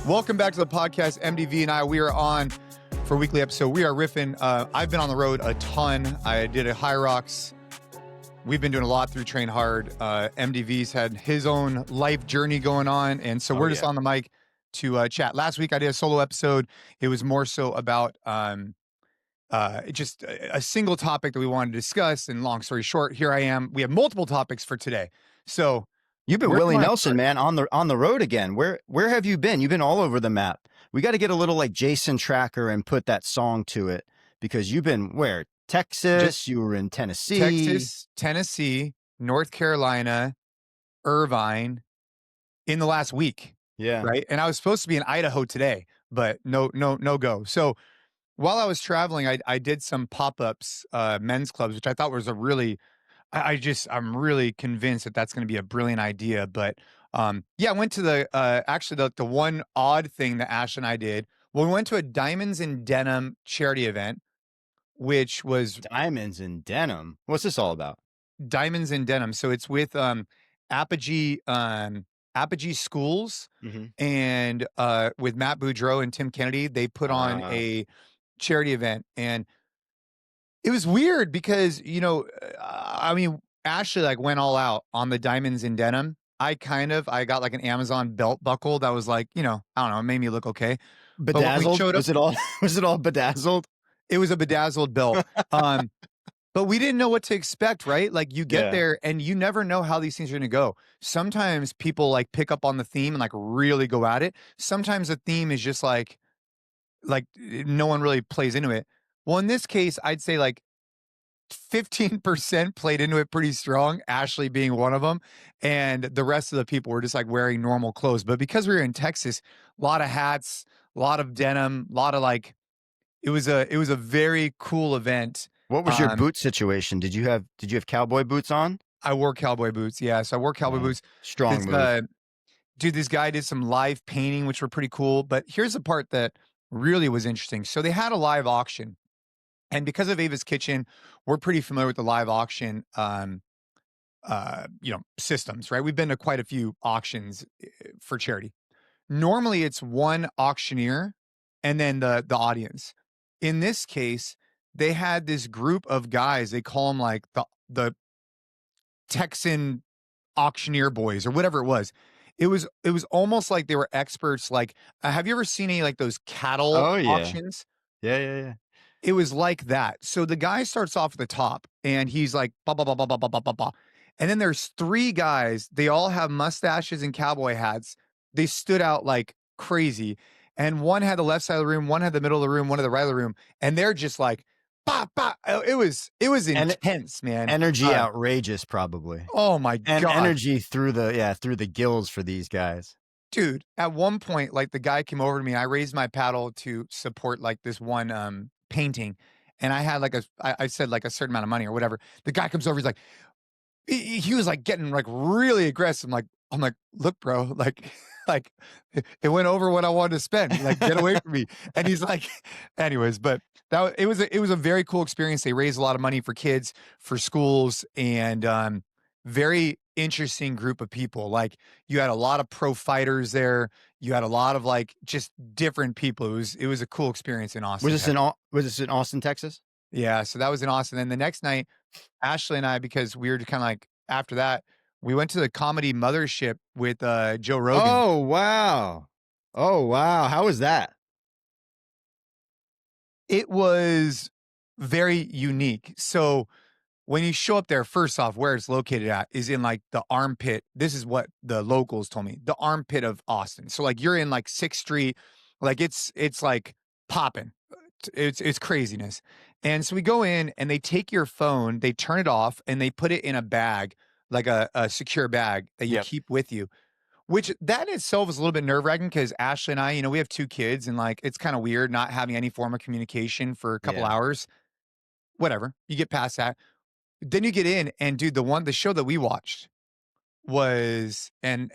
Welcome back to the podcast. MDV and I, we are on for a weekly episode. We are riffing. I've been on the road a ton. I did a HYROX. We've been doing a lot through Train Hard. MDV's had his own life journey going on. And so we're just on the mic to chat. Last week I did a solo episode. It was more so about just a single topic that we wanted to discuss. And long story short, here I am. We have multiple topics for today. So you've been Willie Nelson, man, on the road again. Where have you been? You've been all over the map. We got to get a little like Jason Tracker and put that song to it, because you've been where? Texas, you were in Tennessee. Texas, Tennessee, North Carolina, Irvine in the last week. Yeah. Right. And I was supposed to be in Idaho today, but no go. So while I was traveling, I did some pop-ups, men's clubs, which I thought was a really, I'm really convinced that that's going to be a brilliant idea. But I went to the one odd thing that Ash and I did. Well, we went to a Diamonds in Denim charity event, which was Diamonds in Denim. What's this all about? Diamonds in Denim. So it's with Apogee Schools and with Matt Boudreau and Tim Kennedy. They put on a charity event, and it was weird because, Ashley like went all out on the Diamonds in Denim. I got like an Amazon belt buckle that was like, I don't know, it made me look okay. Bedazzled? Was it all bedazzled? It was a bedazzled belt. But we didn't know what to expect, right? Like you get there and you never know how these things are going to go. Sometimes people like pick up on the theme and like really go at it. Sometimes the theme is just like no one really plays into it. Well, in this case, I'd say like 15% played into it pretty strong, Ashley being one of them. And the rest of the people were just like wearing normal clothes. But because we were in Texas, a lot of hats, a lot of denim, a lot of like, it was a very cool event. What was your boot situation? Did you have cowboy boots on? I wore cowboy boots. Yeah. So I wore cowboy boots. Strong move. Dude, this guy did some live painting, which were pretty cool. But here's the part that really was interesting. So they had a live auction. And because of Ava's Kitchen, we're pretty familiar with the live auction, systems, right? We've been to quite a few auctions for charity. Normally it's one auctioneer and then the audience. In this case, they had this group of guys. They call them like the Texan auctioneer boys or whatever it was. It was almost like they were experts. Like, have you ever seen any like those cattle auctions? Yeah. It was like that. So the guy starts off at the top and he's like, bah, bah, bah, bah, bah, bah, bah, bah, bah. And then there's three guys. They all have mustaches and cowboy hats. They stood out like crazy. And one had the left side of the room, one had the middle of the room, one had the right of the room. And they're just like, bah, bah. It was intense, man. Energy outrageous, probably. Oh my God. And energy through the gills for these guys. Dude, at one point, like the guy came over to me. I raised my paddle to support like this one painting. And I had like I said like a certain amount of money or whatever. The guy comes over, he's like, he was like getting like really aggressive. I'm like, look, bro, like it went over what I wanted to spend. Like, get away from me. And he's like, anyways, but it was a very cool experience. They raised a lot of money for kids, for schools, and very interesting group of people. Like, you had a lot of pro fighters there. You had a lot of like just different people. It was a cool experience in Austin. Was this in Austin, Texas? Yeah, so that was in Austin. Then the next night, Ashley and I, because we were kind of like after that, we went to the comedy Mothership with Joe Rogan. Oh wow! How was that? It was very unique. So when you show up there, first off, where it's located at is in like the armpit. This is what the locals told me, the armpit of Austin. So like you're in like 6th Street, like it's like popping. It's craziness. And so we go in and they take your phone, they turn it off, and they put it in a bag, like a secure bag that you keep with you, which that in itself is a little bit nerve-wracking because Ashley and I, we have 2 kids and like it's kind of weird not having any form of communication for a couple hours. Whatever. You get past that. Then you get in and dude, the show that we watched was and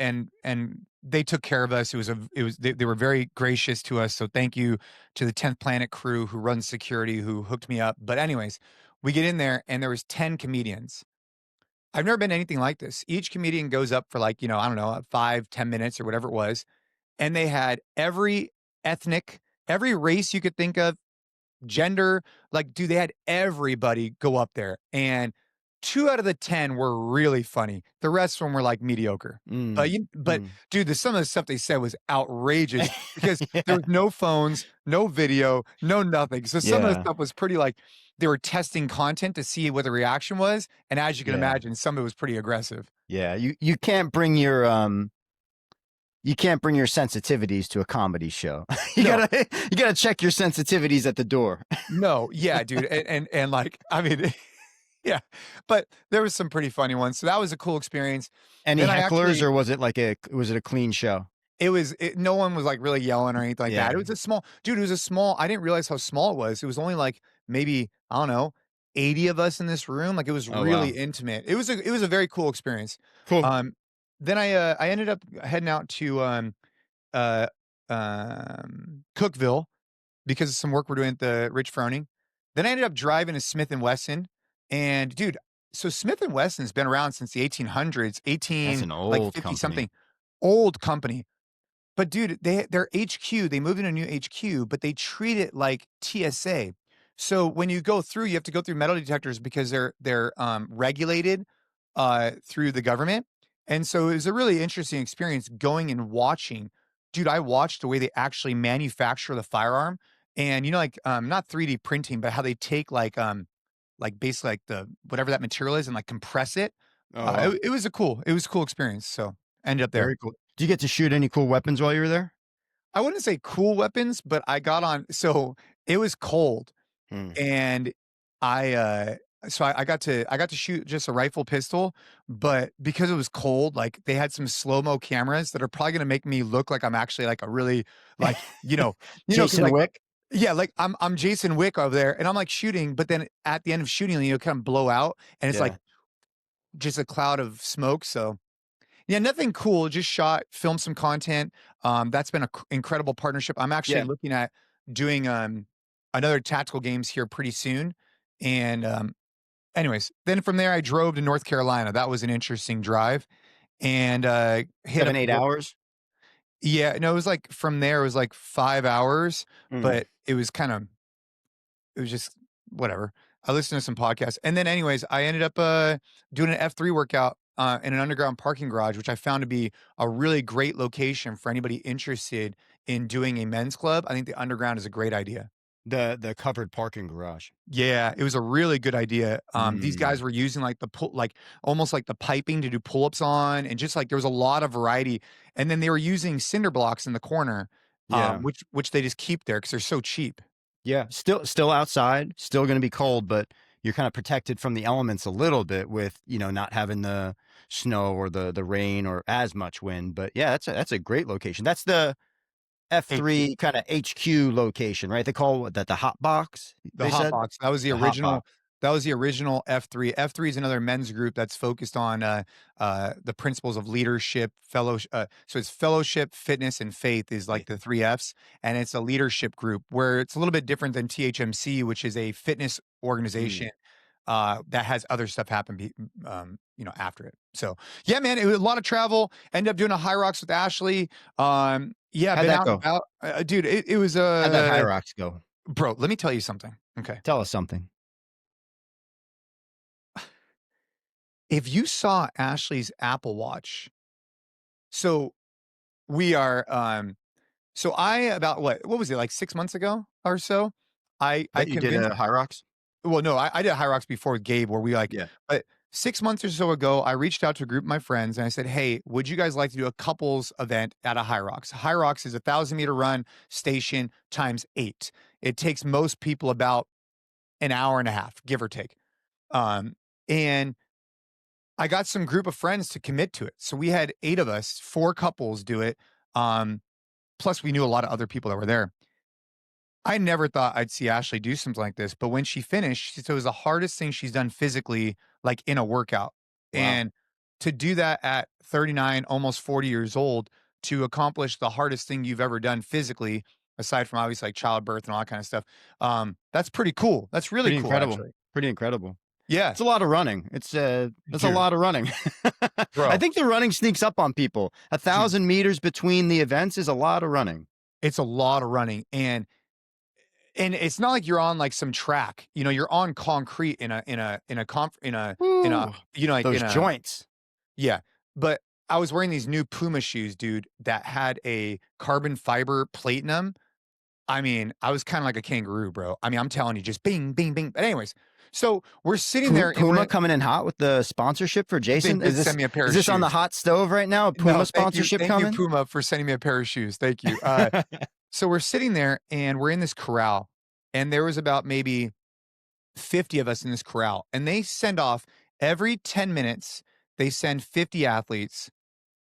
they took care of us. They were very gracious to us. So thank you to the 10th Planet crew who runs security, who hooked me up. But anyways, we get in there and there was 10 comedians. I've never been anything like this. Each comedian goes up for like, I don't know, 5-10 minutes or whatever it was. and they had every ethnic, every race you could think of, gender, like, dude, they had everybody go up there, and 2 out of the 10 were really funny. The rest of them were, like, mediocre. Mm, But mm. dude, some of the stuff they said was outrageous because there Yeah, was no phones, no video, no nothing. So some of the yeah, stuff was pretty, like, they were testing content to see what the reaction was, and as you can yeah, imagine, some of it was pretty aggressive. yeah. You can't bring your sensitivities to a comedy show. No. You gotta check your sensitivities at the door. No, yeah, dude, and, like, I mean, yeah, but there was some pretty funny ones, so that was a cool experience. Any Then I hecklers, actually or was it a clean show? no one was, like, really yelling or anything like that. Yeah. It was a small dude, it was a small I didn't realize how small it was. It was only, like, maybe, I don't know, 80 of us in this room, like, it was Oh really wow. intimate. It was a very cool experience. Cool. Um, then I ended up heading out to, uh, Cookeville because of some work we're doing at the Rich Froning. Then I ended up driving to Smith& and Wesson, and dude, so Smith& and Wesson's been around since the 1800s, That's 18 an like, old 50 company. something. Old company. But dude, their HQ, they moved in a new HQ, but they treat it like TSA. So when you go through, you have to go through metal detectors because they're regulated through the government. And so it was a really interesting experience going and watching. Dude, I watched the way they actually manufacture the firearm. And like not 3D printing, but how they take like basically like the whatever that material is and like compress it. Oh wow. It was a cool experience. So ended up there. Very cool. Do you get to shoot any cool weapons while you were there? I wouldn't say cool weapons, but I got on so it was cold Hmm. and I so I got to shoot just a rifle pistol, but because it was cold, like they had some slow-mo cameras that are probably gonna make me look like I'm actually like a really like, because Jason like Wick? yeah, like I'm Jason Wick over there and I'm like shooting, but then at the end of shooting, kind of blow out and it's like Yeah. just a cloud of smoke. So yeah, nothing cool, just shot, filmed some content. That's been a incredible partnership. I'm actually Yeah. looking at doing, another tactical games here pretty soon, and, anyways, then from there, I drove to North Carolina. That was an interesting drive, and, hit up 7, 8 the hours? yeah, no, it was like from there, it was like 5 hours, Mm. but it was just whatever. I listened to some podcasts, and then anyways, I ended up, doing an F3 workout, in an underground parking garage, which I found to be a really great location for anybody interested in doing a men's club. I think the underground is a great idea. The covered parking garage. Yeah, it was a really good idea. These guys Mm. were using like like almost like the piping to do pull-ups on, and just like there was a lot of variety. And then they were using cinder blocks in the corner, Yeah. which they just keep there because they're so cheap. Yeah. Still outside, still gonna be cold, but you're kinda protected from the elements a little bit with, not having the snow or the rain or as much wind. But yeah, that's a great location. That's the HQ. F3 kinda HQ location, right? They call that the hot box, The they said? hotbox, that was the The hot original box. F3. F3 is another men's group that's focused on, the principles of leadership, so it's fellowship, fitness, and faith is Yeah. like the 3 Fs, and it's a leadership group where it's a little bit different than THMC, which is a fitness Mm. organization, that has other stuff happen after it. So, yeah, man, it was a lot of travel, ended up doing a HYROX with Ashley, yeah, How'd been that out and go? about, dude, it was, How'd that HYROX go? bro, let me tell you something, okay? Tell us something. If you saw Ashley's Apple Watch, so we are, so I about what was it, like 6 months ago or so? I That you did convinced a HYROX? well, no, I did HYROX before with Gabe where we like Yeah. but 6 months or so ago, I reached out to a group of my friends and I said, "Hey, would you guys like to do a couples event at a HYROX?" HYROX is a 1,000-meter run station times 8. It takes most people about an hour and a half, give or take. And I got some group of friends to commit to it. So we had 8 of us, 4 couples do it. Um, Plus we knew a lot of other people that were there. I never thought I'd see Ashley do something like this, but when she finished, she said it was the hardest thing she's done physically, like in a workout. Wow. And to do that at 39, almost 40 years old, to accomplish the hardest thing you've ever done physically, aside from obviously like childbirth and all that kind of stuff, that's pretty cool. That's really Pretty cool, incredible. actually. Pretty incredible. Yeah, It's a lot of running. It's that's a dude, lot of running. I bro, think the running sneaks up on people. dude, 1,000 meters between the events is a lot of running. it's a lot of running, and it's not like you're on like some track. You know, you're on concrete in a Woo, you know like those in a joints. yeah. But I was wearing these new Puma shoes, dude, that had a carbon fiber plate in them. I mean, I was kind of like a kangaroo, bro. I mean, I'm telling you, just bing, bing, bing. But anyways, so we're sitting there and Puma coming in hot with the sponsorship for they Jason. did send me a pair Is of this on the shoes. hot stove right now? A No, Puma sponsorship thank you, coming? Puma, for sending me a pair of shoes. Thank you. So we're sitting there and we're in this corral, and there was about maybe 50 of us in this corral, and they send off every 10 minutes. They send 50 athletes,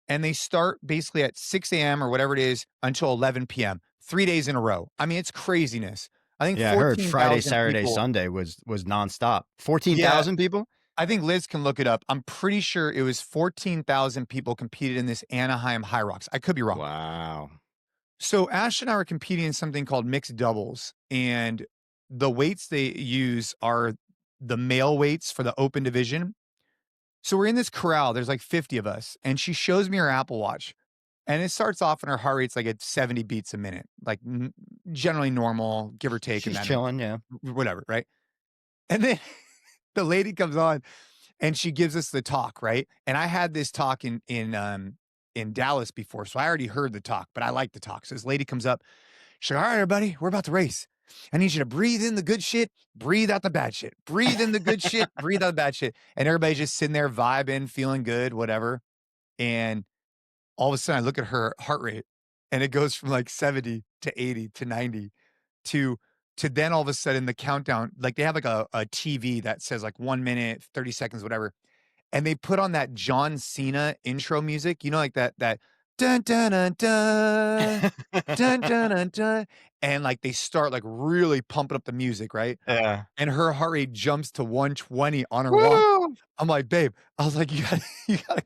and they start basically at 6 a.m. or whatever it is until 11 p.m. 3 days in a row. I mean, it's craziness. I think Yeah, I heard Friday, 14,000 Saturday, people. Sunday was nonstop. Yeah, 14,000 people? I think Liz can look it up. I'm pretty sure it was 14,000 people competed in this Anaheim HYROX. I could be wrong. Wow. So Ash and I were competing in something called mixed doubles, and the weights they use are the male weights for the open division. So we're in this corral. There's like 50 of us, and she shows me her Apple Watch, and it starts off, and her heart rate's like at 70 beats a minute, like generally normal, give or take, in She's that chilling, yeah. whatever, right? And then the lady comes on, and she gives us the talk, right? And I had this talk in Dallas before, so I already heard the talk, but I like the talk. So this lady comes up. She's like, "All right, everybody, we're about to race. I need you to breathe in the good shit, breathe out the bad shit. Breathe in the good shit, breathe out the bad shit." And everybody's just sitting there vibing, feeling good, whatever. And all of a sudden, I look at her heart rate, and it goes from like 70 to 80 to 90 to then all of a sudden the countdown, like they have like a TV that says like 1 minute, 30 seconds, whatever. And they put on that John Cena intro music, you know, like that dun dun dun dun dun dun dun dun. And like they start like really pumping up the music, right? Yeah. And her heart rate jumps to 120 on her walk. Woo! I'm like, babe, I was like, you gotta,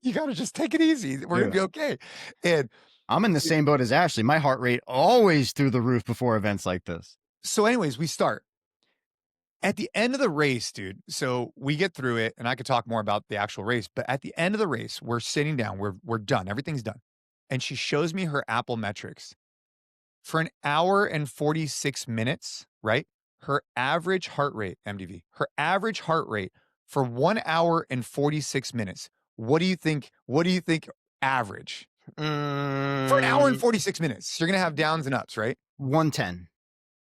you gotta just take it easy. We're gonna Dude, be okay. And I'm in the same boat as Ashley. My heart rate always through the roof before events like this. so, anyways, we start at the end of the race, dude. So we get through it, and I could talk more about the actual race. But at the end of the race, we're sitting down. We're done. Everything's done. And she shows me her Apple metrics for an hour and 46 minutes. Right, her average heart rate, MDV. Her average heart rate for 1 hour and 46 minutes. What do you think? What do you think? Average for an hour and Mm, 46 minutes. You're gonna have downs and ups, right, 110.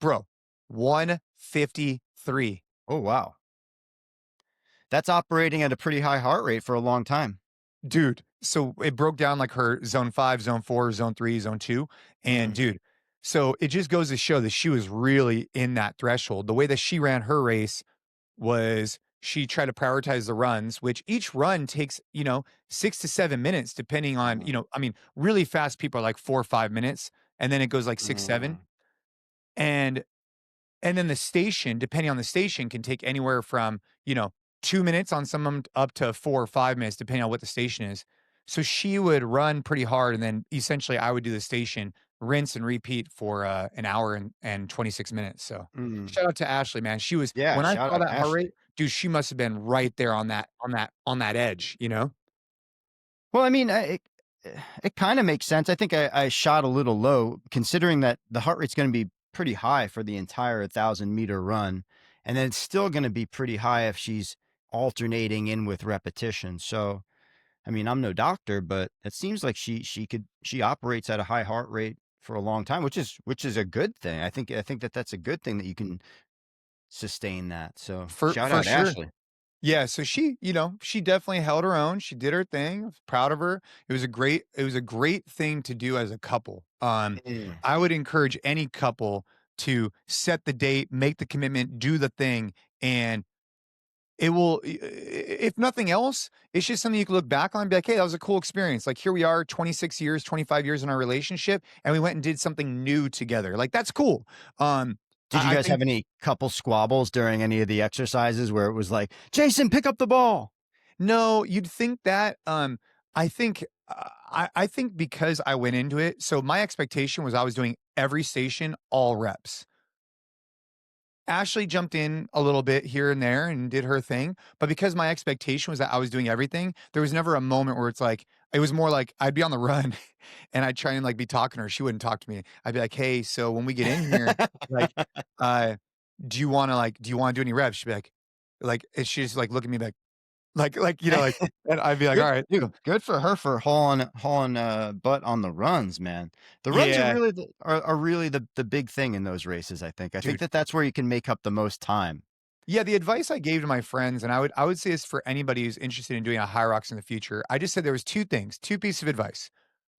bro? 153. Oh, wow. That's operating at a pretty high heart rate for a long time. Dude, so it broke down like her zone 5, zone 4, zone 3, zone 2, and Mm. dude, so it just goes to show that she was really in that threshold. The way that she ran her race was she tried to prioritize the runs, which each run takes, 6 to 7 minutes depending on, Mm. I mean, really fast people are like 4 or 5 minutes, and then it goes like 6, 7, Mm. and and then the station, depending on the station, can take anywhere from, 2 minutes on some of 'em up to 4 or 5 minutes, depending on what the station is. So she would run pretty hard, and then essentially I would do the station, rinse and repeat for, an hour and 26 minutes. So Mm. shout out to Ashley, man. She was Yeah, when I shout saw out that heart rate, Ashley. dude, she must have been right there on that edge, you know? Well, I mean, it kind of makes sense. I think I shot a little low considering that the heart rate's going to be pretty high for the entire 1,000-meter run. And then it's still going to be pretty high if she's alternating in with repetition. So, I mean, I'm no doctor, but it seems like she operates at a high heart rate for a long time, which is a good thing. I think that that's a good thing that you can sustain that. So, shout For out sure. Ashley. Yeah, so she definitely held her own. She did her thing. I was proud of her. It was a great thing to do as a couple. Mm. I would encourage any couple to set the date, make the commitment, do the thing, and it will if nothing else, it's just something you can look back on and be like, "Hey, that was a cool experience." Like here we are 26 years, 25 years in our relationship, and we went and did something new together. Like that's cool. Did you I guys think have any couple squabbles during any of the exercises where it was like, Jason, pick up the ball? No, you'd think that, I think because I went into it, so my expectation was I was doing every station, all reps. Ashley jumped in a little bit here and there and did her thing, but because my expectation was that I was doing everything, there was never a moment where it's like it was more like I'd be on the run and I'd try and like be talking to her. She wouldn't talk to me. I'd be like, "Hey, so when we get in here, like, uh, do you want to do any reps?" She'd be like, and she just like look at me like and I'd be like, "All Good, right, dude. Good for her for hauling butt on the runs, man. The runs are yeah, really are really the big thing in those races. I think dude." that's where you can make up the most time. Yeah, the advice I gave to my friends, and I would say this for anybody who's interested in doing a HYROX in the future. I just said there was two things, two pieces of advice.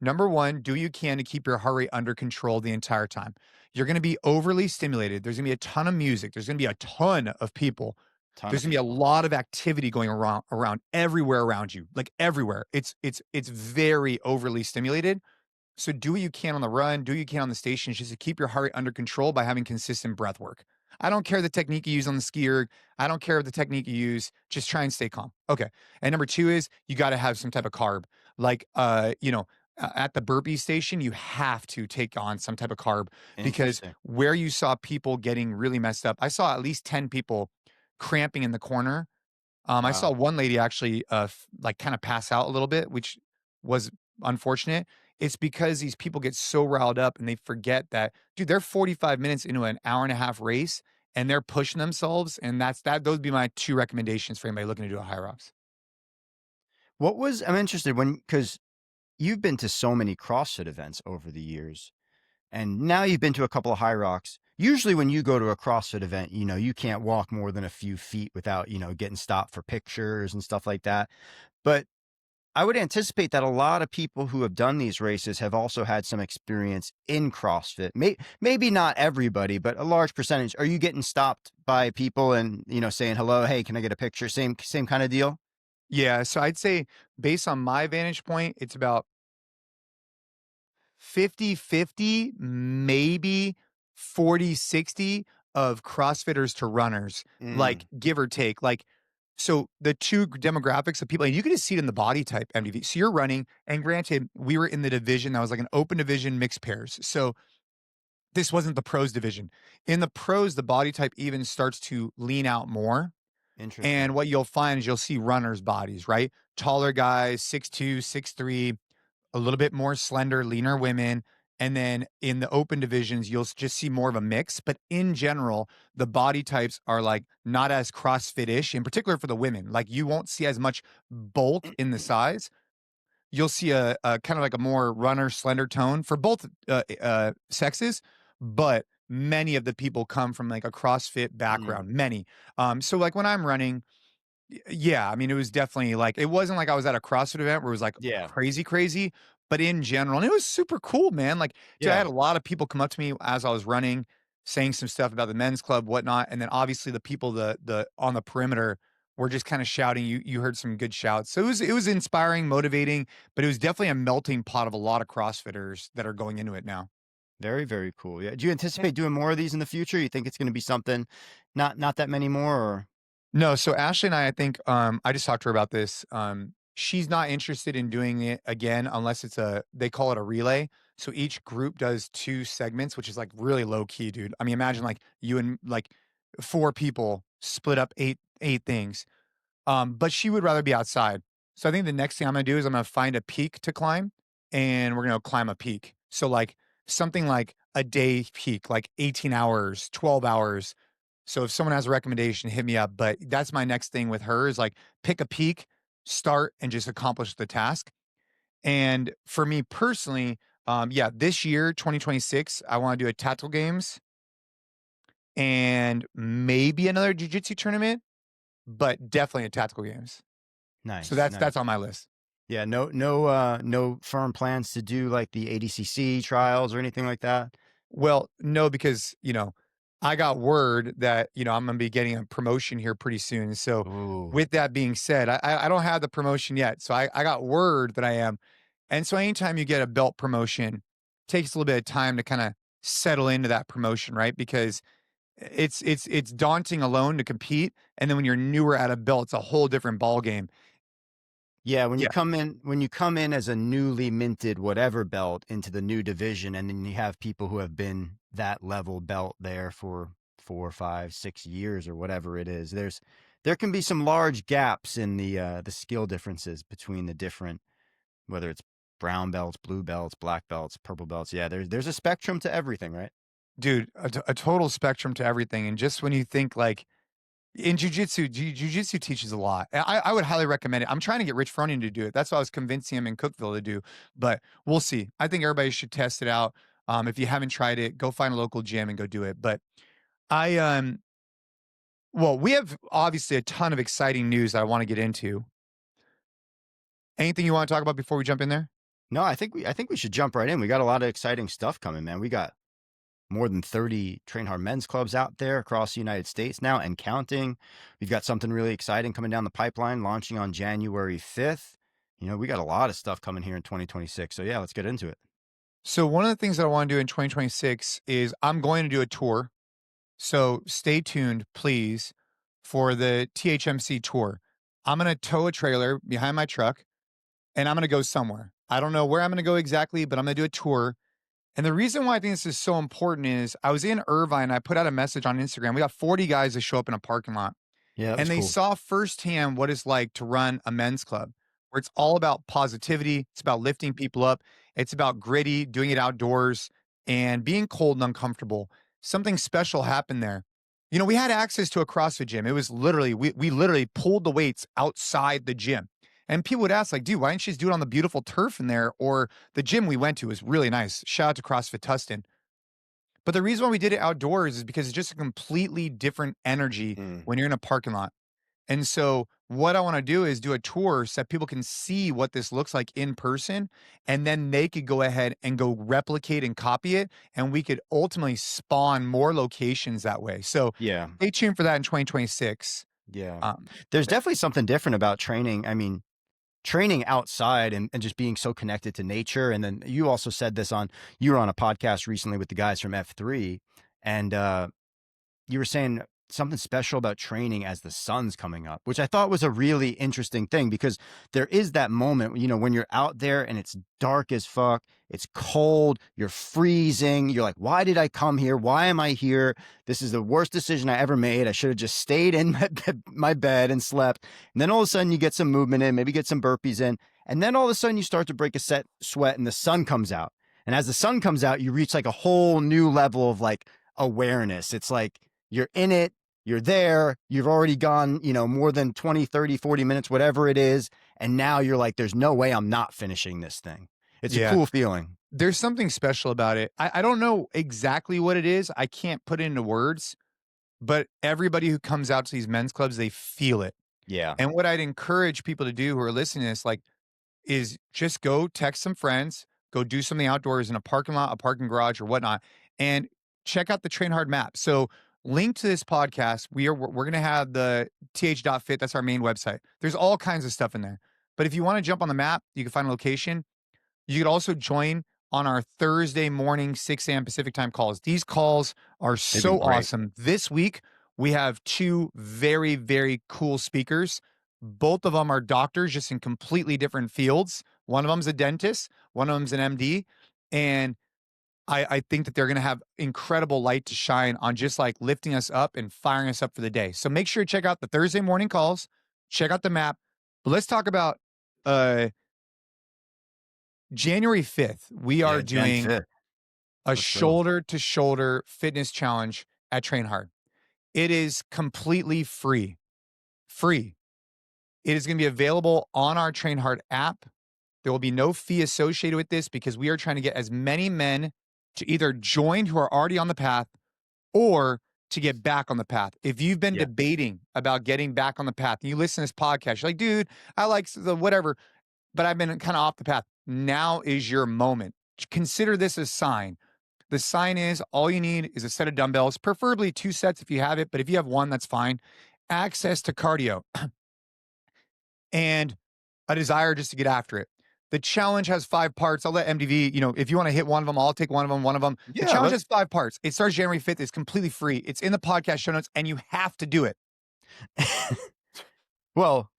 Number one, do what you can to keep your heart rate under control the entire time. You're going to be overly stimulated. There's going to be a ton of music. There's going to be a ton of people. Ton of There's going to be a people. lot of activity going around everywhere around you, like everywhere. It's very overly stimulated. So do what you can on the run, do what you can on the stations just to keep your heart rate under control by having consistent breath work. I don't care the technique you use on the skier. I don't care the technique you use. Just try and stay calm. Okay. And number two is you got to have some type of carb. Like, at the burpee station, you have to take on some type of carb because Interesting. where you saw people getting really messed up, I saw at least 10 people cramping in the corner. I saw Wow. one lady actually, like kind of pass out a little bit, which was unfortunate. It's because these people get so riled up and they forget that, dude, they're 45 minutes into an hour and a half race and they're pushing themselves. And those would be my two recommendations for anybody looking to do a high rocks. I'm interested because you've been to so many CrossFit events over the years, and now you've been to a couple of high rocks. Usually when you go to a CrossFit event, you can't walk more than a few feet without, getting stopped for pictures and stuff like that. But I would anticipate that a lot of people who have done these races have also had some experience in CrossFit. Maybe not everybody, but a large percentage. Are you getting stopped by people and, saying hello, hey, can I get a picture? Same kind of deal? Yeah. So I'd say based on my vantage point, it's about 50-50, maybe 40-60 of CrossFitters to runners, like Mm, give or take. Like, so the two demographics of people, and you can just see it in the body type MDV. So you're running, and granted, we were in the division that was like an open division mixed pairs. So this wasn't the pros division. In the pros, the body type even starts to lean out more. interesting. And what you'll find is you'll see runners' bodies, right? Taller guys, 6'2, 6'3, a little bit more slender, leaner women. And then in the open divisions, you'll just see more of a mix. But in general, the body types are like not as CrossFit ish, in particular for the women. Like you won't see as much bulk in the size. You'll see a kind of like a more runner, slender tone for both sexes. But many of the people come from like a CrossFit background. Mm, Many. So like when I'm running, yeah, I mean, it was definitely like it wasn't like I was at a CrossFit event where it was like yeah. crazy, crazy, but in general, and it was super cool, man. Like, dude, I Yeah. had a lot of people come up to me as I was running, saying some stuff about the men's club, whatnot, and then obviously the people the on the perimeter were just kind of shouting. You heard some good shouts, so it was inspiring, motivating, but it was definitely a melting pot of a lot of CrossFitters that are going into it now. Very, very cool. Yeah. Do you anticipate doing more of these in the future? You think it's going to be something, not that many more, or? No, so Ashley and I think, I just talked to her about this. She's not interested in doing it again unless they call it a relay. So each group does two segments, which is like really low key, dude. I mean, imagine like you and like four people split up eight things. But she would rather be outside. So I think the next thing I'm gonna do is I'm gonna find a peak to climb and we're gonna climb a peak. So like something like a day peak, like 18 hours, 12 hours. So if someone has a recommendation, hit me up. But that's my next thing with her is like pick a peak, start and just accomplish the task. And for me personally, yeah, this year, 2026, I want to do a tactical games and maybe another jujitsu tournament, but definitely a tactical games. So Nice, that's nice. on my list. Yeah. No firm plans to do like the ADCC trials or anything like that. Well, no, because, I got word that, I'm gonna be getting a promotion here pretty soon. So Ooh. with that being said, I don't have the promotion yet. So I got word that I am. And so anytime you get a belt promotion, takes a little bit of time to kind of settle into that promotion, right? Because it's daunting alone to compete. And then when you're newer at a belt, it's a whole different ball game. Yeah, Yeah. when you come in as a newly minted whatever belt into the new division, and then you have people who have been that level belt there for 4, 5, 6 years or whatever it is. There can be some large gaps in the skill differences between the different, whether it's brown belts, blue belts, black belts, purple belts. Yeah, there's a spectrum to everything, right? Dude, a total spectrum to everything. And just when you think like in jujitsu, jujitsu teaches a lot. I would highly recommend it. I'm trying to get Rich Froning to do it. That's what I was convincing him in Cookville to do, but we'll see. I think everybody should test it out. If you haven't tried it, go find a local gym and go do it. But I, well, we have obviously a ton of exciting news I want to get into. Anything you want to talk about before we jump in there? No, I think we should jump right in. We got a lot of exciting stuff coming, man. We got more than 30 Train Hard men's clubs out there across the United States now and counting. We've got something really exciting coming down the pipeline, launching on January 5th. You know, we got a lot of stuff coming here in 2026. So yeah, let's get into it. So one of the things that I want to do in 2026 is I'm going to do a tour. So stay tuned, please, for the THMC Tour. I'm going to tow a trailer behind my truck and I'm going to go somewhere. I don't know where I'm going to go exactly, but I'm going to do a tour. And the reason why I think this is so important is I was in Irvine. I put out a message on Instagram. We got 40 guys that show up in a parking lot. Yeah, that And was they cool. saw firsthand what it's like to run a men's club, where it's all about positivity. It's about lifting people up. It's about gritty, doing it outdoors, and being cold and uncomfortable. Something special happened there. You know, we had access to a CrossFit gym. It was literally, we literally pulled the weights outside the gym. And people would ask, like, dude, why didn't you just do it on the beautiful turf in there? Or the gym we went to was really nice. Shout out to CrossFit Tustin. But the reason why we did it outdoors is because it's just a completely different energy when you're in a parking lot. And so what I want to do is do a tour so that people can see what this looks like in person, and then they could go ahead and go replicate and copy it, and we could ultimately spawn more locations that way. So Yeah. stay tuned for that in 2026. Yeah. Um, There's definitely something different about training. I mean, training outside and just being so connected to nature. And then you also said this you were on a podcast recently with the guys from F3, and you were saying something special about training as the sun's coming up, which I thought was a really interesting thing, because there is that moment, you know, when you're out there and it's dark as fuck, it's cold, you're freezing, you're like, why did I come here? Why am I here? This is the worst decision I ever made. I should have just stayed in my bed and slept. And then all of a sudden you get some movement in, maybe get some burpees in. And then all of a sudden you start to break a sweat and the sun comes out. And as the sun comes out, you reach like a whole new level of like awareness. It's like you're in it, you're there, you've already gone, you know, more than 20, 30, 40 minutes, whatever it is. And now you're like, there's no way I'm not finishing this thing. It's a cool feeling. There's something special about it. I don't know exactly what it is. I can't put it into words, but everybody who comes out to these men's clubs, they feel it. Yeah. And what I'd encourage people to do who are listening to this, like, is just go text some friends, go do something outdoors in a parking lot, a parking garage, or whatnot, and check out the Train Hard map. So, link to this podcast. We're going to have the th.fit. That's our main website. There's all kinds of stuff in there. But if you want to jump on the map, you can find a location. You could also join on our Thursday morning 6 a.m. Pacific time calls. These calls are so awesome. This week, we have two very, very cool speakers. Both of them are doctors, just in completely different fields. One of them's a dentist, one of them's an MD. And I think that they're going to have incredible light to shine on just like lifting us up and firing us up for the day. So make sure to check out the Thursday morning calls, check out the map. But let's talk about January 5th. We are doing a shoulder to shoulder fitness challenge at Train Hard. It is completely free. Free. It is going to be available on our Train Hard app. There will be no fee associated with this because we are trying to get as many men to either join who are already on the path or to get back on the path. If you've been debating about getting back on the path and you listen to this podcast, you're like, dude, I like the whatever, but I've been kind of off the path. Now is your moment. Consider this a sign. The sign is all you need is a set of dumbbells, preferably 2 sets if you have it, but if you have one, that's fine. Access to cardio and a desire just to get after it. The challenge has 5 parts. I'll let MDV, you know, if you want to hit one of them, I'll take one of them. The challenge has 5 parts. It starts January 5th. It's completely free. It's in the podcast show notes and you have to do it. Well,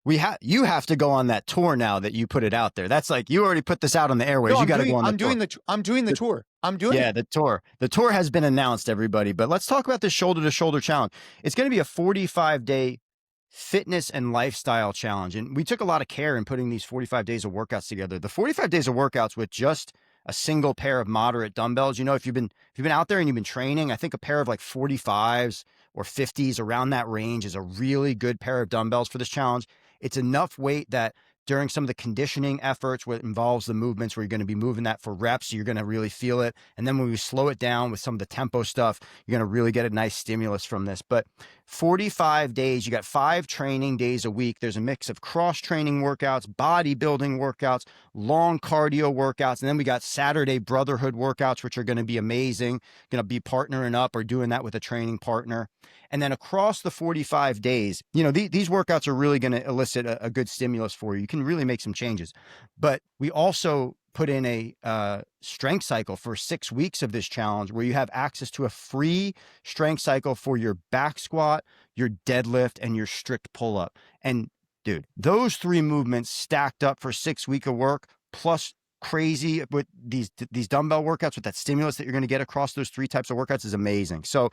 You have to go on that tour now that you put it out there. That's like, you already put this out on the airways. No, You got to go on the I'm tour. doing the tour. I'm doing Yeah, it. the tour. The tour has been announced, everybody. But let's talk about the shoulder to shoulder challenge. It's going to be a 45-day fitness and lifestyle challenge. And we took a lot of care in putting these 45 days of workouts together. The 45 days of workouts with just a single pair of moderate dumbbells. You know, if you've been out there and you've been training, I think a pair of like 45s or 50s around that range is a really good pair of dumbbells for this challenge. It's enough weight that during some of the conditioning efforts, what involves the movements where you're going to be moving that for reps, you're going to really feel it. And then when we slow it down with some of the tempo stuff, you're going to really get a nice stimulus from this. But 45 days, you got 5 training days a week. There's a mix of cross training workouts, bodybuilding workouts, long cardio workouts. And then we got Saturday brotherhood workouts, which are going to be amazing. Going to be partnering up or doing that with a training partner. And then across the 45 days, you know, these workouts are really going to elicit a good stimulus for you. You can really make some changes. But we also put in a strength cycle for 6 weeks of this challenge where you have access to a free strength cycle for your back squat, your deadlift, and your strict pull-up. And dude, those 3 movements stacked up for 6 weeks of work, plus crazy with these dumbbell workouts with that stimulus that you're going to get across those 3 types of workouts is amazing. So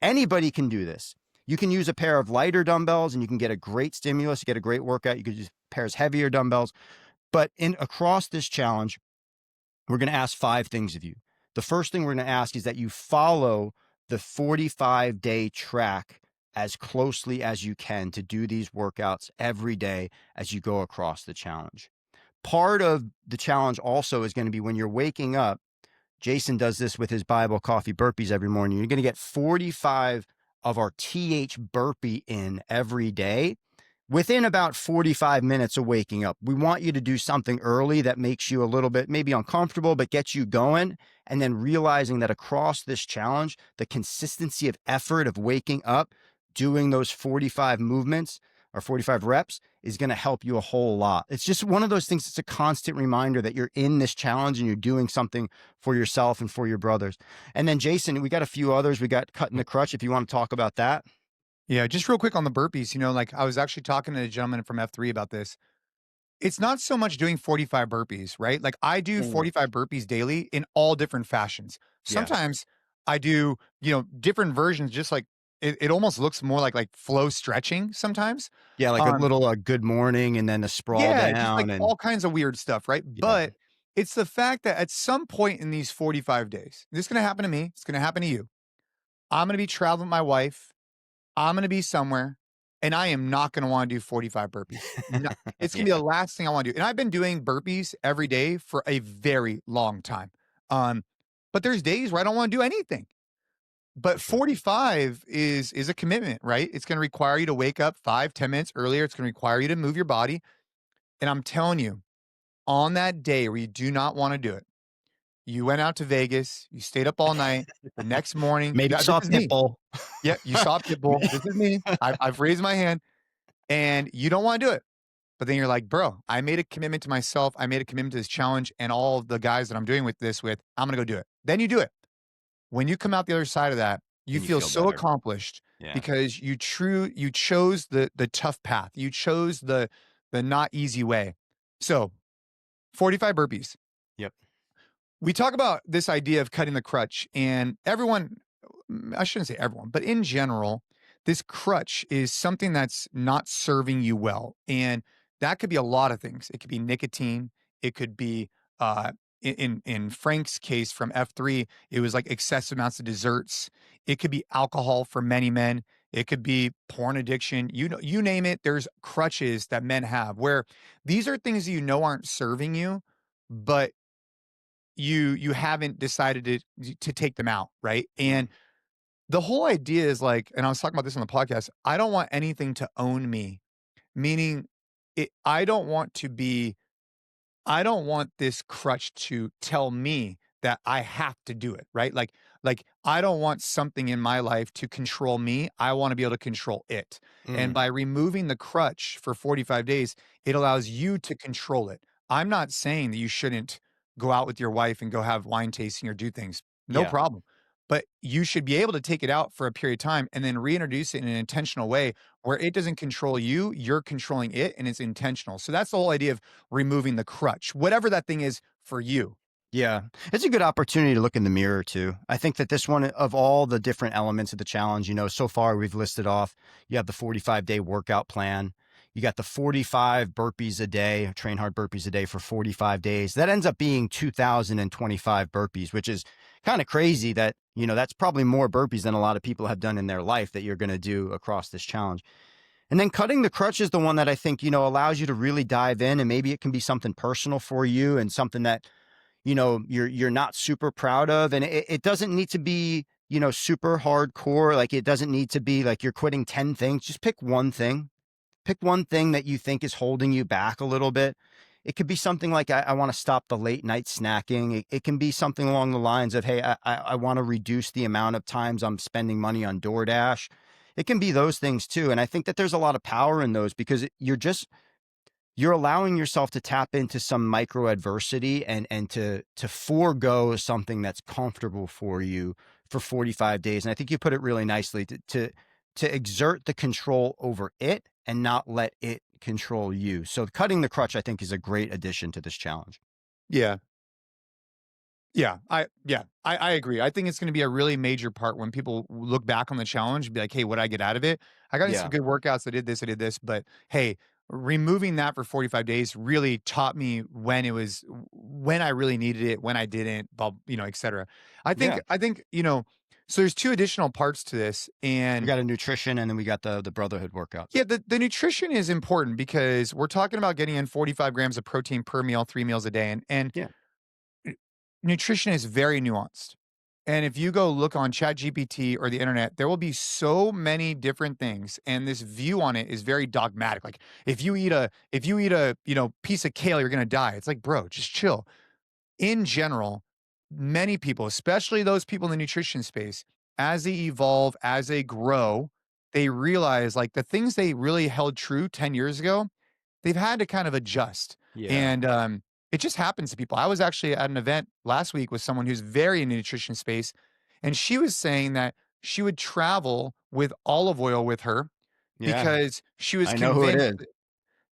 anybody can do this. You can use a pair of lighter dumbbells and you can get a great stimulus, get a great workout. You could use pairs heavier dumbbells. But across this challenge, we're going to ask 5 things of you. The first thing we're going to ask is that you follow the 45-day track as closely as you can to do these workouts every day as you go across the challenge. Part of the challenge also is going to be when you're waking up. Jason does this with his Bible coffee burpees every morning. You're going to get 45 of our TH burpee in every day within about 45 minutes of waking up. We want you to do something early that makes you a little bit maybe uncomfortable, but gets you going. And then realizing that across this challenge, the consistency of effort of waking up, doing those 45 movements or 45 reps is going to help you a whole lot. It's just one of those things. It's a constant reminder that you're in this challenge and you're doing something for yourself and for your brothers. And then Jason, we got a few others. We got cutting the crutch. If you want to talk about that. Yeah, just real quick on the burpees, you know, like I was actually talking to a gentleman from F3 about this. It's not so much doing 45 burpees, right? Like I do 45 burpees daily in all different fashions. Yeah. Sometimes I do, you know, different versions, just like it almost looks more like flow stretching sometimes. Yeah, like a little good morning and then a sprawl Yeah, just like down and all kinds of weird stuff, right? yeah. But it's the fact that at some point in these 45 days, this is going to happen to me, it's going to happen to you. I'm going to be traveling with my wife. I'm going to be somewhere and I am not going to want to do 45 burpees. No, it's going to be the last thing I want to do. And I've been doing burpees every day for a very long time. But there's days where I don't want to do anything. But 45 is a commitment, right? It's going to require you to wake up 5-10 minutes earlier. It's going to require you to move your body. And I'm telling you, on that day where you do not want to do it, you went out to Vegas, you stayed up all night, the next morning, Maybe saw Pitbull. Yeah, you saw Pitbull. This is me. I've raised my hand and you don't want to do it. But then you're like, bro, I made a commitment to myself. I made a commitment to this challenge and all of the guys that I'm doing this with, I'm going to go do it. Then you do it. When you come out the other side of that, you feel so better. Accomplished because you chose the tough path. You chose the not easy way. So 45 burpees. Yep. We talk about this idea of cutting the crutch, and everyone, I shouldn't say everyone, but in general, this crutch is something that's not serving you well. And that could be a lot of things. It could be nicotine. It could be, in Frank's case from F3, it was like excessive amounts of desserts. It could be alcohol for many men. It could be porn addiction. You know, you name it. There's crutches that men have where these are things that you know aren't serving you, but you haven't decided to take them out, right? And the whole idea is like, and I was talking about this on the podcast, I don't want anything to own me, meaning I don't want this crutch to tell me that I have to do it, right? Like I don't want something in my life to control me. I want to be able to control it. And by removing the crutch for 45 days, it allows you to control it. I'm not saying that you shouldn't go out with your wife and go have wine tasting or do things. No problem. but you should be able to take it out for a period of time and then reintroduce it in an intentional way where it doesn't control you, you're controlling it, and it's intentional. So that's the whole idea of removing the crutch, whatever that thing is for you. Yeah. It's a good opportunity to look in the mirror too. I think that this one, of all the different elements of the challenge, so far we've listed off, you have the 45-day workout plan. You got the 45 burpees a day, train hard burpees a day for 45 days. That ends up being 2,025 burpees, which is kind of crazy that, that's probably more burpees than a lot of people have done in their life that you're going to do across this challenge. And then cutting the crutch is the one that I think, allows you to really dive in, and maybe it can be something personal for you and something that you're not super proud of. And it doesn't need to be, super hardcore. Like, it doesn't need to be like you're quitting 10 things. Just pick one thing. Pick one thing that you think is holding you back a little bit. It could be something like, I want to stop the late night snacking. It can be something along the lines of, hey, I want to reduce the amount of times I'm spending money on DoorDash. It can be those things too. And I think that there's a lot of power in those, because you're allowing yourself to tap into some micro adversity and to forego something that's comfortable for you for 45 days. And I think you put it really nicely, to exert the control over it and not let it control you. So cutting the crutch, I think, is a great addition to this challenge. Yeah. I agree. I think it's going to be a really major part when people look back on the challenge and be like, hey, what did I get out of it? I got some Yeah. good workouts. I did this, but hey, removing that for 45 days really taught me when I really needed it, when I didn't, et cetera. Yeah. I think, so there's two additional parts to this. We And got a nutrition, and then we got the brotherhood workouts. yeah, the nutrition is important because we're talking about getting in 45 grams of protein per meal, 3 meals a day. And Yeah. nutrition is very nuanced. And if you go look on ChatGPT or the internet, there will be so many different things. And this view on it is very dogmatic. Like, if you eat a piece of kale, you're gonna die. It's like, bro, just chill. In general, many people, especially those people in the nutrition space, as they evolve, as they grow, they realize like the things they really held true 10 years ago, they've had to kind of adjust. Yeah. And it just happens to people. I was actually at an event last week with someone who's very in the nutrition space, and she was saying that she would travel with olive oil with her Yeah. because she was I know who it convinced. is.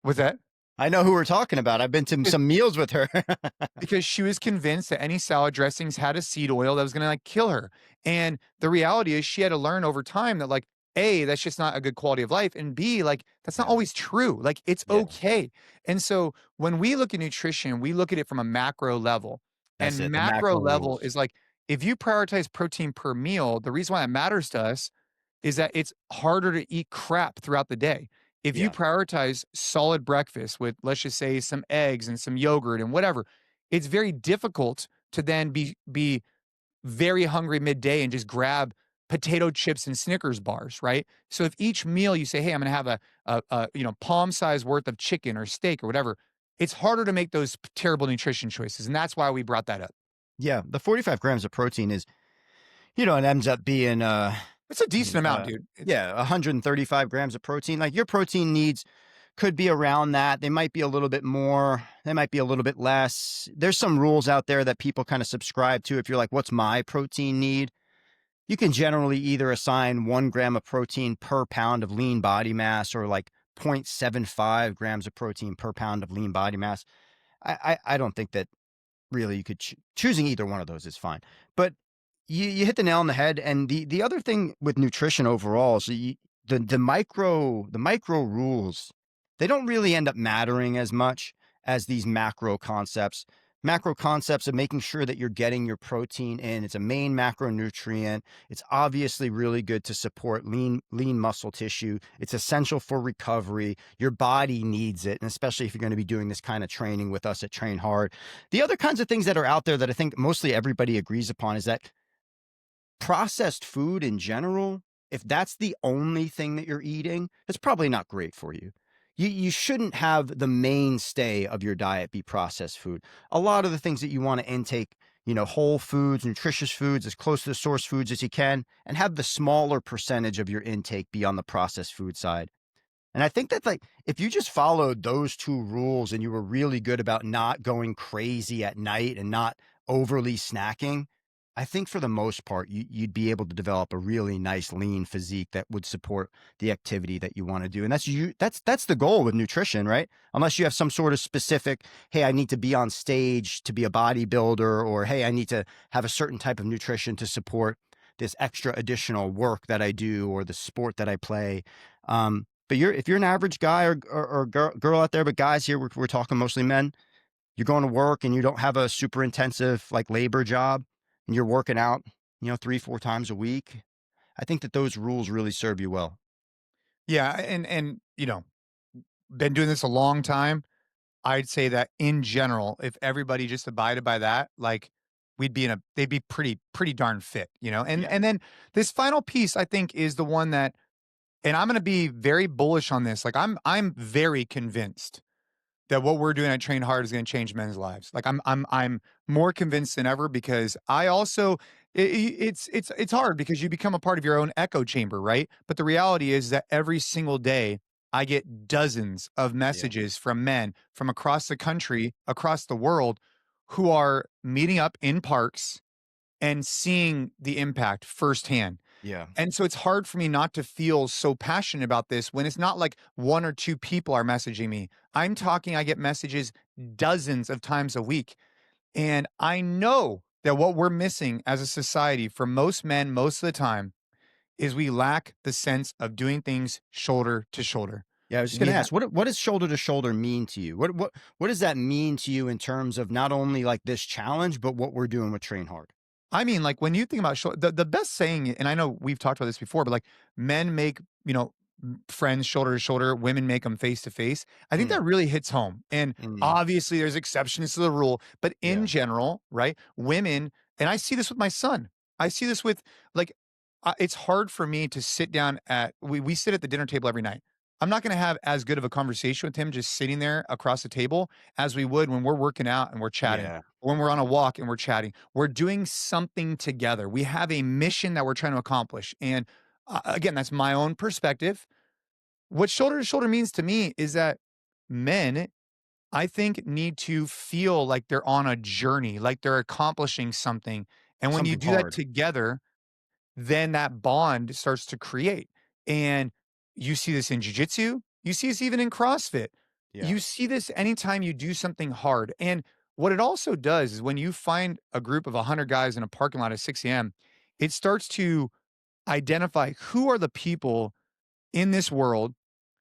With that, I know who we're talking about. I've been to some meals with her. because she was convinced that any salad dressings had a seed oil that was gonna, like, kill her, and the reality is she had to learn over time that, like, A, that's just not a good quality of life, and B, like, that's not Yeah. always true, like, it's Yeah. okay, and so, when we look at nutrition, we look at it from a macro level, That's and it. The macro macro level rules. is, like, if you prioritize protein per meal, the reason why that matters to us is that it's harder to eat crap throughout the day. If you Yeah. prioritize solid breakfast with, let's just say, some eggs and some yogurt and whatever, it's very difficult to then be very hungry midday and just grab potato chips and Snickers bars, right? So if each meal you say, "Hey, I'm gonna have a palm size worth of chicken or steak or whatever," it's harder to make those terrible nutrition choices, and that's why we brought that up. Yeah. The 45 grams of protein is, it ends up being, It's a decent amount, dude. It's yeah, 135 grams of protein. Like, your protein needs could be around that. They might be a little bit more. They might be a little bit less. There's some rules out there that people kind of subscribe to. If you're like, what's my protein need? You can generally either assign 1 gram of protein per pound of lean body mass, or like 0.75 grams of protein per pound of lean body mass. I don't think that really you could choosing either one of those is fine. But you hit the nail on the head. And the other thing with nutrition overall is the micro rules, they don't really end up mattering as much as these macro concepts of making sure that you're getting your protein in. It's a main macronutrient. It's obviously really good to support lean muscle tissue. It's essential for recovery. Your body needs it, and especially if you're going to be doing this kind of training with us at Train Hard. The other kinds of things that are out there that I think mostly everybody agrees upon is that processed food in general, if that's the only thing that you're eating, it's probably not great for you. You shouldn't have the mainstay of your diet be processed food. A lot of the things that you want to intake, whole foods, nutritious foods, as close to the source foods as you can, and have the smaller percentage of your intake be on the processed food side. And I think that, like, if you just followed those two rules and you were really good about not going crazy at night and not overly snacking, I think for the most part, you'd be able to develop a really nice lean physique that would support the activity that you want to do. And that's the goal with nutrition, right? Unless you have some sort of specific, hey, I need to be on stage to be a bodybuilder, or hey, I need to have a certain type of nutrition to support this extra additional work that I do or the sport that I play. But if you're an average guy or girl out there, but guys here, we're talking mostly men, you're going to work and you don't have a super intensive like labor job and you're working out, 3, 4 times a week. I think that those rules really serve you well. Yeah, and been doing this a long time. I'd say that in general, if everybody just abided by that, like they'd be pretty darn fit, you know. And Yeah. and then this final piece I think is the one that, and I'm going to be very bullish on this. Like I'm very convinced that what we're doing at Train Hard is going to change men's lives. Like I'm more convinced than ever, because I also it's hard because you become a part of your own echo chamber, right? But the reality is that every single day I get dozens of Yeah. messages from men from across the country, across the world, who are meeting up in parks and seeing the impact firsthand. Yeah. And so it's hard for me not to feel so passionate about this when it's not like one or two people are messaging me. I get messages dozens of times a week. And I know that what we're missing as a society for most men most of the time is we lack the sense of doing things shoulder to shoulder. Yeah. I was just going We to have ask, what does shoulder to shoulder mean to you? What does that mean to you in terms of not only like this challenge, but what we're doing with Train Hard? I mean, like, when you think about the best saying, and I know we've talked about this before, but like men make, friends shoulder to shoulder, women make them face to face. I think that Mm, really hits home. And mm, obviously there's exceptions to the rule, but in yeah. general, right? Women, and I see this with my son. I see this with like it's hard for me to sit down we sit at the dinner table every night. I'm not going to have as good of a conversation with him just sitting there across the table as we would when we're working out and we're chatting, Yeah. when we're on a walk and we're chatting. We're doing something together. We have a mission that we're trying to accomplish. And again, that's my own perspective. What shoulder to shoulder means to me is that men, I think, need to feel like they're on a journey, like they're accomplishing something. And when you Something do that hard. together, then that bond starts to create. And you see this in jujitsu, you see this even in CrossFit. Yeah. You see this anytime you do something hard. And what it also does is when you find a group of 100 guys in a parking lot at 6 a.m., it starts to identify who are the people in this world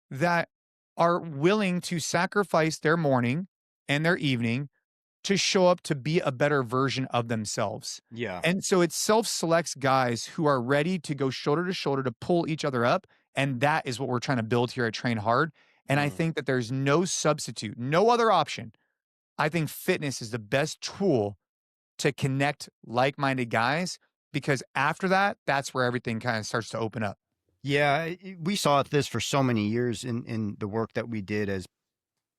that are willing to sacrifice their morning and their evening to show up to be a better version of themselves. Yeah. And so it self-selects guys who are ready to go shoulder to shoulder to pull each other up, and that is what we're trying to build here at Train Hard. And I Mm. think that there's no substitute, no other option. I think fitness is the best tool to connect like-minded guys, because after that, that's where everything kind of starts to open up. Yeah. We saw this for so many years in the work that we did as,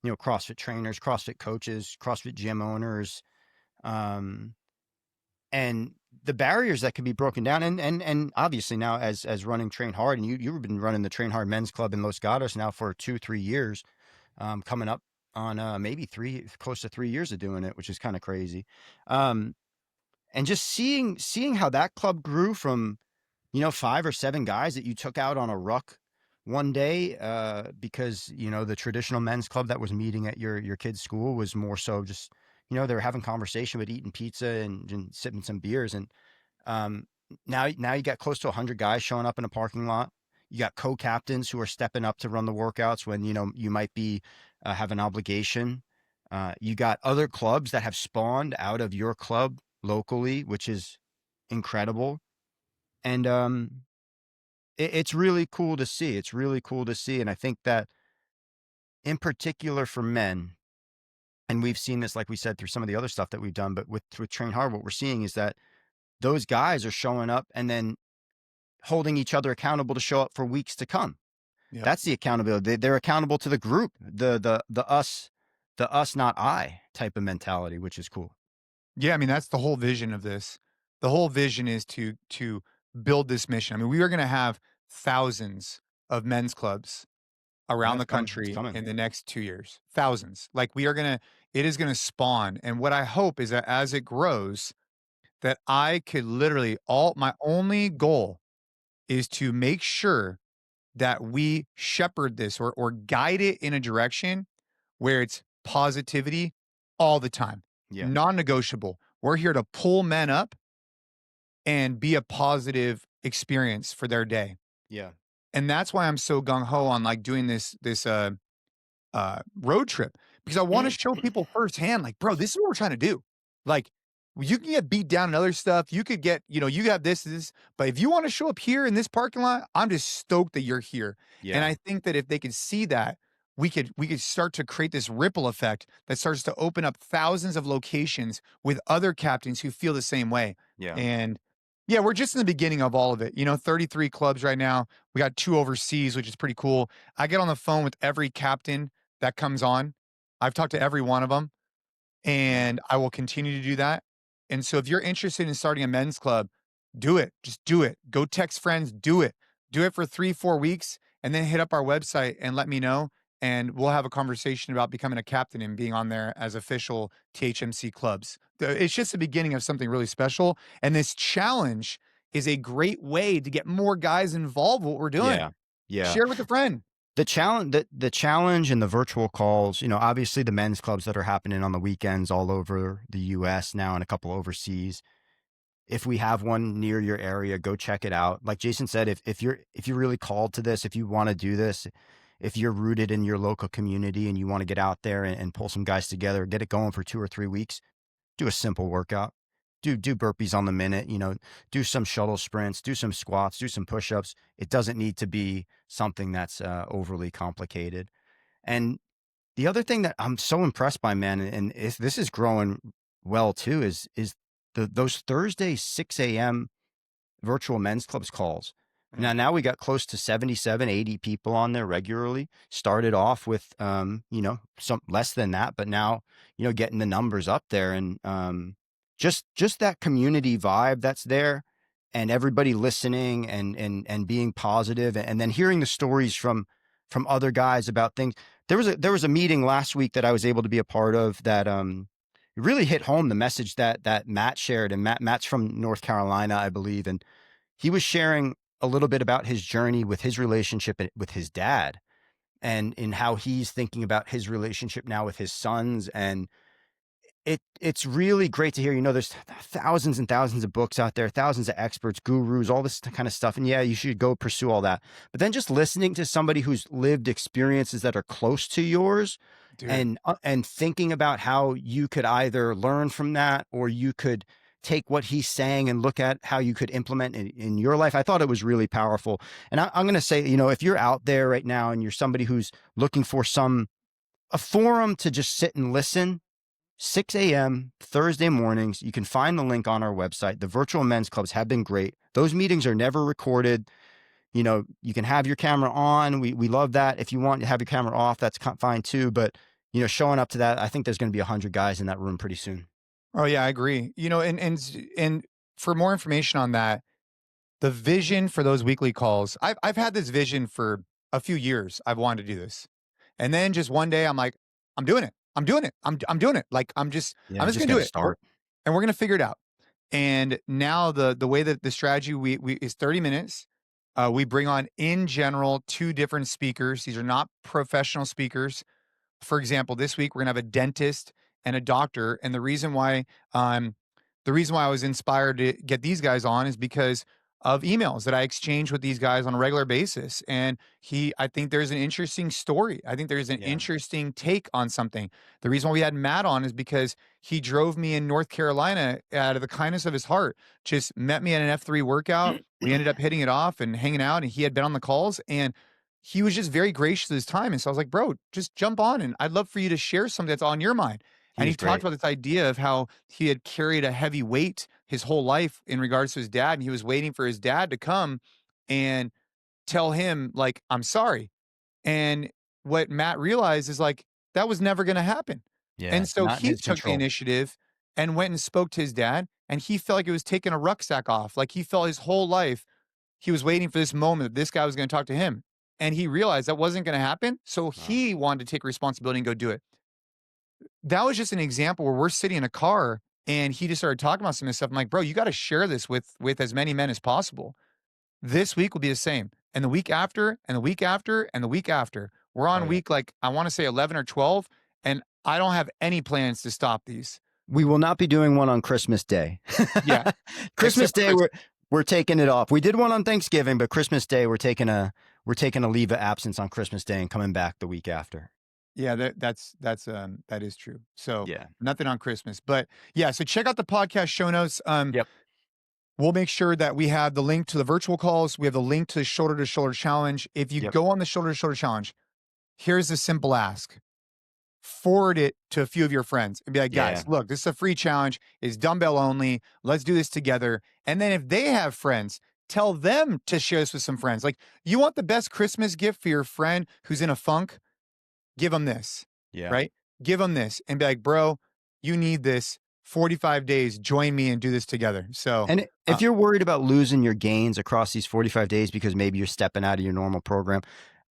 CrossFit trainers, CrossFit coaches, CrossFit gym owners. Um, and the barriers that can be broken down, and obviously now as running Train Hard, and you've been running the Train Hard men's club in Los Gatos now for 2, 3 years, coming up on maybe close to 3 years of doing it, which is kind of crazy. um and just seeing how that club grew from 5 or 7 guys that you took out on a ruck one day, because the traditional men's club that was meeting at your kid's school was more so just they were having conversation but eating pizza and sipping some beers. And um, now you got close to 100 guys showing up in a parking lot. You got co-captains who are stepping up to run the workouts when you might be have an obligation. You got other clubs that have spawned out of your club locally, which is incredible. And it's really cool to see. It's really cool to see. And I think that in particular for men, and we've seen this, like we said, through some of the other stuff that we've done, but with Train Hard, what we're seeing is that those guys are showing up and then holding each other accountable to show up for weeks to come. Yep. That's the accountability. They're accountable to the group, the us, not I type of mentality, which is cool. Yeah, I mean, that's the whole vision of this. The whole vision is to build this mission. I mean, we are gonna have thousands of men's clubs Yeah, around it's the coming. It's country coming. in the next 2 years. Thousands. Like, it is gonna spawn, and what I hope is that as it grows, that I could literally my only goal is to make sure that we shepherd this or guide it in a direction where it's positivity all the time, Yeah. non-negotiable. We're here to pull men up and be a positive experience for their day. Yeah. And that's why I'm so gung ho on like doing road trip because I want to show people firsthand, like, bro, this is what we're trying to do. Like, you can get beat down and other stuff. You could get, you have this, but if you want to show up here in this parking lot, I'm just stoked that you're here. And Yeah. I think that if they could see that, we could start to create this ripple effect that starts to open up thousands of locations with other captains who feel the same way. Yeah. And yeah, we're just in the beginning of all of it. 33 clubs right now. We got 2 overseas, which is pretty cool. I get on the phone with every captain that comes on. I've talked to every one of them, Yeah. and I will continue to do that. And so if you're interested in starting a men's club, do it. Just do it. Go text friends, do it. Do it for 3, 4 weeks, and then hit up our website and let me know. And we'll have a conversation about becoming a captain and being on there as official THMC clubs. It's just the beginning of something really special. And this challenge is a great way to get more guys involved with what we're doing. Yeah. Yeah. Share with a friend. The challenge and the virtual calls, obviously the men's clubs that are happening on the weekends all over the US now and a couple overseas. If we have one near your area, go check it out. Like Jason said, if you're really called to this, if you want to do this, if you're rooted in your local community and you want to get out there and pull some guys together, get it going for 2 or 3 weeks, do a simple workout. Do burpees on the minute, do some shuttle sprints, do some squats, do some push-ups. It doesn't need to be something that's overly complicated. And the other thing that I'm so impressed by, man, and if this is growing well too, is those Thursday 6 a.m. virtual men's clubs calls. Now we got close to 77, 80 people on there regularly. Started off with, some less than that, but now, getting the numbers up there and, just that community vibe that's there and everybody listening and being positive and then hearing the stories from other guys about things. There was a meeting last week that I was able to be a part of that, really hit home the message that Matt shared. And Matt's from North Carolina, I believe. And he was sharing a little bit about his journey with his relationship with his dad and in how he's thinking about his relationship now with his sons. And it's really great to hear, there's thousands and thousands of books out there, thousands of experts, gurus, all this kind of stuff. And yeah, you should go pursue all that. But then just listening to somebody who's lived experiences that are close to yours, Dude. and thinking about how you could either learn from that or you could take what he's saying and look at how you could implement it in your life. I thought it was really powerful. And I'm going to say, if you're out there right now and you're somebody who's looking for a forum to just sit and listen, 6 a.m. Thursday mornings. You can find the link on our website. The virtual men's clubs have been great. Those meetings are never recorded. You can have your camera on. We love that. If you want to have your camera off, that's fine too. But, showing up to that, I think there's going to be 100 guys in that room pretty soon. Oh yeah, I agree. And for more information on that, the vision for those weekly calls, I've had this vision for a few years. I've wanted to do this. And then just one day I'm like, I'm doing it. I'm doing it. I'm doing it. Like I'm just Yeah, gonna do it. start. And we're gonna figure it out. And now the way that the strategy we is 30 minutes. We bring on in general 2 different speakers. These are not professional speakers. For example, this week we're gonna have a dentist and a doctor. And the reason why I was inspired to get these guys on is because of emails that I exchange with these guys on a regular basis. And I think there's an interesting story. I think there's an Yeah. interesting take on something. The reason why we had Matt on is because he drove me in North Carolina out of the kindness of his heart, just met me at an F3 workout. We ended up hitting it off and hanging out, and he had been on the calls, and he was just very gracious with his time. And so I was like, bro, just jump on, and I'd love for you to share something that's on your mind. He And was he talked great. about this idea of how he had carried a heavy weight his whole life in regards to his dad, and he was waiting for his dad to come and tell him, like, I'm sorry. And what Matt realized is like that was never going to happen. Yeah, And it's so not in he his took the control. initiative and went and spoke to his dad, and he felt like it was taking a rucksack off. Like he felt his whole life he was waiting for this moment that this guy was going to talk to him. And he realized that wasn't going to happen. So Wow. he wanted to take responsibility and go do it. That was just an example where we're sitting in a car and he just started talking about some of this stuff. I'm like, bro, you got to share this with as many men as possible. This week will be the same, and the week after, and the week after, and the week after. We're on week, like, I want to say 11 or 12, and I don't have any plans to stop these. We will not be doing one on Christmas Day. Yeah. Christmas Day, we're taking it off. We did one on Thanksgiving, but Christmas Day, we're taking a leave of absence on Christmas Day and coming back the week after. Yeah, that is true. So Yeah. nothing on Christmas, but yeah. So check out the podcast show notes. Yep. We'll make sure that we have the link to the virtual calls. We have the link to the shoulder to shoulder challenge. If you go on the shoulder to shoulder challenge, here's a simple ask. Forward it to a few of your friends and be like, guys, look, this is a free challenge. It's dumbbell only. Let's do this together. And then if they have friends, tell them to share this with some friends. Like, you want the best Christmas gift for your friend who's in a funk? Give them this. Yeah. Right? Give them this and be like, bro, you need this. 45 days, join me and do this together. So, and if you're worried about losing your gains across these 45 days because maybe you're stepping out of your normal program,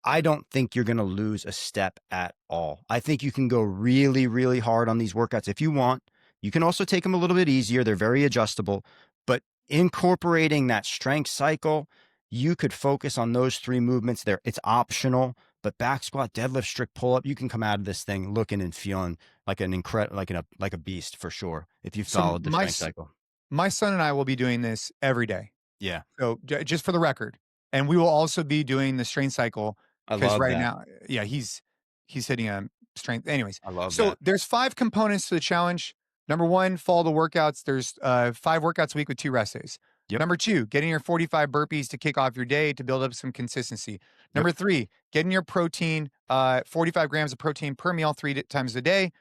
I don't think you're going to lose a step at all. I think you can go really, really hard on these workouts if you want. You can also take them a little bit easier. They're very adjustable, but incorporating that strength cycle, you could focus on those 3 movements there. It's optional, but back squat, deadlift, strict pull up, you can come out of this thing looking and feeling like like a beast for sure. If you followed the strength cycle. My son and I will be doing this every day. Yeah. So just for the record, and we will also be doing the strength cycle. Because right now, yeah, he's hitting a strength. Anyways, I love that. So there's 5 components to the challenge. Number 1, follow the workouts. There's 5 workouts a week with 2 rest days. Number 2, getting your 45 burpees to kick off your day to build up some consistency. Number 3, getting your protein, 45 grams of protein per meal 3 times a day.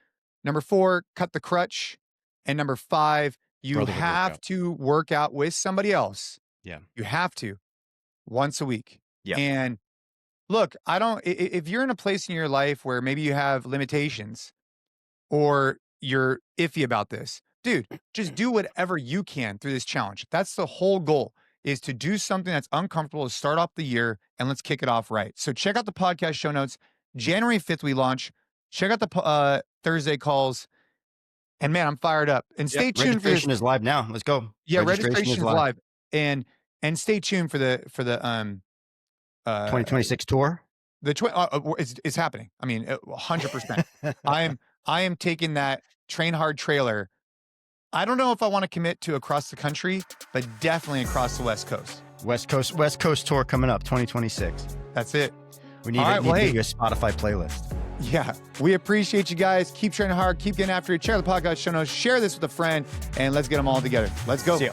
Number 4, cut the crutch. And number 5, you have to work out with somebody else. Yeah. You have to once a week. Yeah. And look, if you're in a place in your life where maybe you have limitations or you're iffy about this, dude, just do whatever you can through this challenge. That's the whole goal, is to do something that's uncomfortable to start off the year, and let's kick it off right. So check out the podcast show notes. January 5th, we launch. Check out the Thursday calls. And man, I'm fired up. And stay tuned for this. Registration is live now. Let's go. Yeah, registration is live. And stay tuned for the 2026 tour. It's happening. I mean, 100%. I am taking that Train Hard trailer. I don't know if I want to commit to across the country, but definitely across the West Coast. West Coast tour coming up 2026. That's it. We need to give you a Spotify playlist. Yeah, we appreciate you guys. Keep training hard. Keep getting after it. Share the podcast show notes. Share this with a friend, and let's get them all together. Let's go. See ya.